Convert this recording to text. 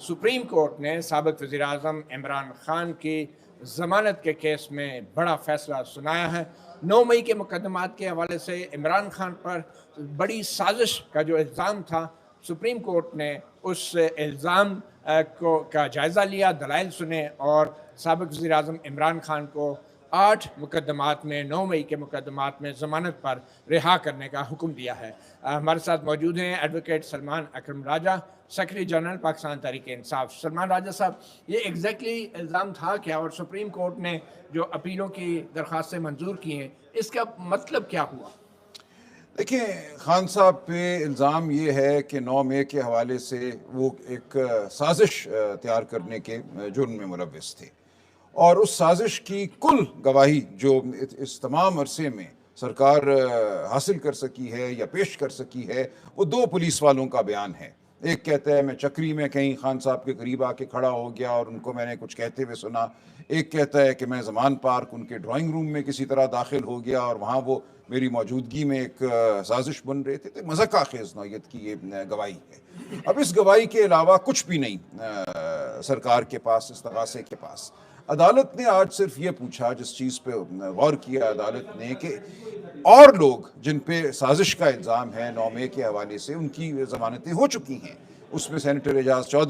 Supreme court ने साबिक़ वज़ीर-ए-आज़म इमरान खान की ज़मानत के केस में बड़ा फ़ैसला सुनाया है। 9 मई के मुकदमात के हवाले से इमरान खान पर बड़ी साजिश का जो इल्ज़ाम था, सुप्रीम कोर्ट ने उस इल्ज़ाम का जायज़ा लिया, दलाइल सुने और साबिक़ वज़ीर-ए-आज़म इमरान खान को 8 मुकदमात में 9 मई के मुकदमात में ज़मानत पर रिहा करने का हुक्म दिया है। हमारे साथ मौजूद हैं एडवोकेट सलमान अकरम राजा, सेक्रेटरी जनरल पाकिस्तान तहरीक-ए-इंसाफ। सलमान राजा साहब, ये एग्जैक्टली इल्ज़ाम था क्या और सुप्रीम कोर्ट ने जो अपीलों की दरख्वास्तें मंजूर की हैं, इसका मतलब क्या हुआ? देखिए, खान साहब पे इल्ज़ाम ये है कि 9 मई के हवाले से वो एक साजिश तैयार करने के जुर्म में मुलव्वस थे और उस साजिश की कुल गवाही जो इस तमाम अरसे में सरकार हासिल कर सकी है या पेश कर सकी है, वो 2 पुलिस वालों का बयान है। एक कहता है मैं चक्री में कहीं खान साहब के करीब आके खड़ा हो गया और उनको मैंने कुछ कहते हुए सुना। एक कहता है कि मैं ज़मान पार्क उनके ड्राइंग रूम में किसी तरह दाखिल हो गया और वहाँ वो मेरी मौजूदगी में एक साजिश बन रहे थे। तो मज़ाक़ खेज़ नौइयत की ये गवाही है। अब इस गवाही के अलावा कुछ भी नहीं सरकार के पास, इस्तग़ासे के पास। अदालत ने आज सिर्फ ये पूछा, जिस चीज़ पे गौर किया अदालत ने, कि और लोग जिन पे साजिश का इल्ज़ाम है 9 मई के हवाले से, उनकी ज़मानतें हो चुकी हैं। उसमें सेनेटर एजाज चौधरी